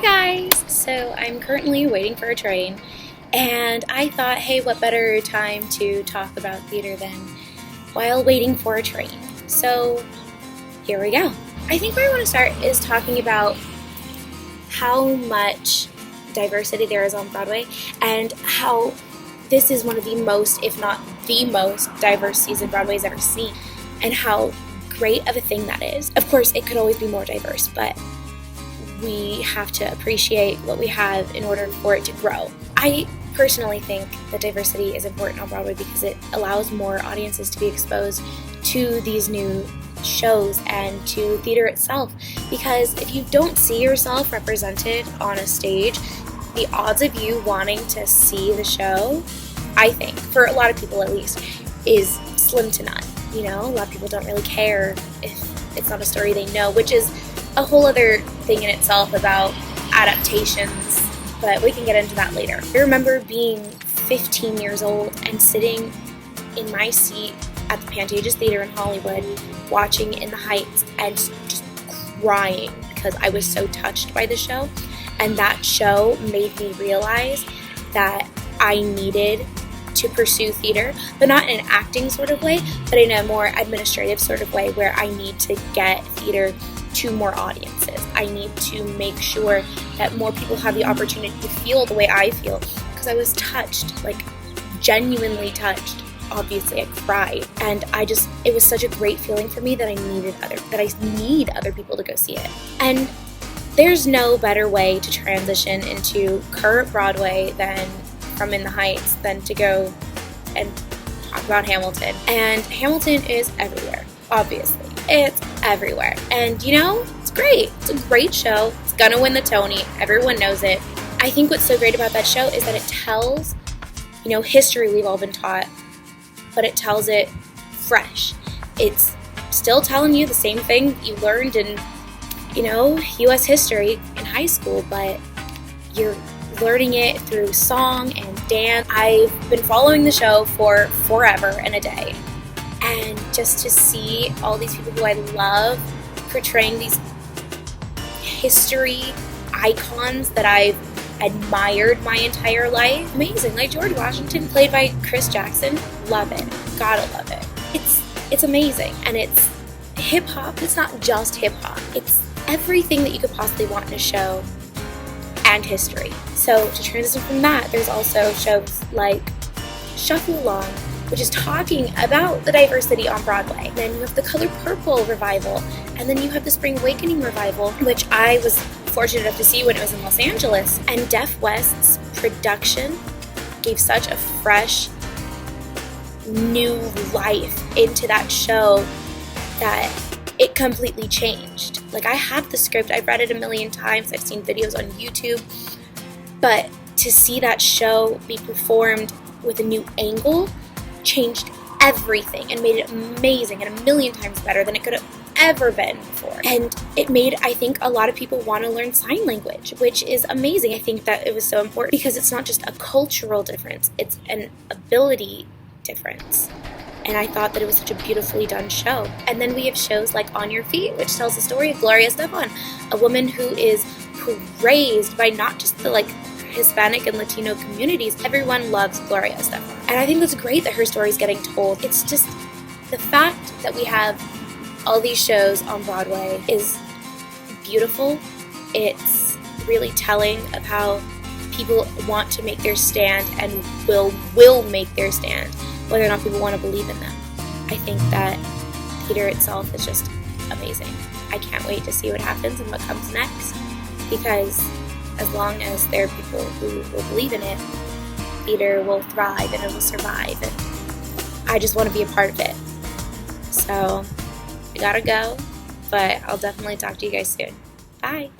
guys! So I'm currently waiting for a train, and I thought, hey, what better time to talk about theater than while waiting for a train. So here we go. I think where I want to start is talking about how much diversity there is on Broadway and how this is one of the most, if not the most, diverse season Broadway's ever seen, and how great of a thing that is. Of course, it could always be more diverse, but we have to appreciate what we have in order for it to grow. I personally think that diversity is important on Broadway because it allows more audiences to be exposed to these new shows and to theater itself. Because if you don't see yourself represented on a stage, the odds of you wanting to see the show, I think, for a lot of people at least, is slim to none. You know, a lot of people don't really care if it's not a story they know, which is a whole other thing in itself about adaptations, but we can get into that later. I remember being 15 years old and sitting in my seat at the Pantages Theater in Hollywood, watching In the Heights and just crying because I was so touched by the show. And that show made me realize that I needed to pursue theater, but not in an acting sort of way, but in a more administrative sort of way where I need to get theater to more audiences. I need to make sure that more people have the opportunity to feel the way I feel, because I was touched, like genuinely touched. Obviously I cried, and it was such a great feeling for me that I need other people to go see it. And there's no better way to transition into current Broadway than from In the Heights than to go and talk about Hamilton. And Hamilton is everywhere, obviously. It's everywhere. And you know, it's great. It's a great show. It's gonna win the Tony. Everyone knows it. I think what's so great about that show is that it tells, you know, history we've all been taught, but it tells it fresh. It's still telling you the same thing you learned in, you know, U.S. history in high school, but you're learning it through song and dance. I've been following the show for forever and a day. And just to see all these people who I love portraying these history icons that I've admired my entire life, amazing. Like George Washington, played by Chris Jackson, love it. Gotta love it. It's amazing. And it's hip-hop. It's not just hip-hop. It's everything that you could possibly want in a show and history. So to transition from that, there's also shows like Shuffle Along, which is talking about the diversity on Broadway. Then you have the Color Purple revival, and then you have the Spring Awakening revival, which I was fortunate enough to see when it was in Los Angeles. And Deaf West's production gave such a fresh, new life into that show that it completely changed. Like, I have the script, I've read it a million times, I've seen videos on YouTube, but to see that show be performed with a new angle changed everything and made it amazing and a million times better than it could have ever been before. And it made, I think, a lot of people want to learn sign language, which is amazing. I think that it was so important because it's not just a cultural difference, it's an ability difference. And I thought that it was such a beautifully done show. And then we have shows like On Your Feet, which tells the story of Gloria Estefan, a woman who is praised by not just the Hispanic and Latino communities. Everyone loves Gloria Estefan. And I think that's great that her story is getting told. It's just the fact that we have all these shows on Broadway is beautiful. It's really telling of how people want to make their stand and will make their stand, whether or not people want to believe in them. I think that theater itself is just amazing. I can't wait to see what happens and what comes next, because as long as there are people who will believe in it, theater will thrive and it will survive. And I just want to be a part of it. So I gotta go, but I'll definitely talk to you guys soon. Bye.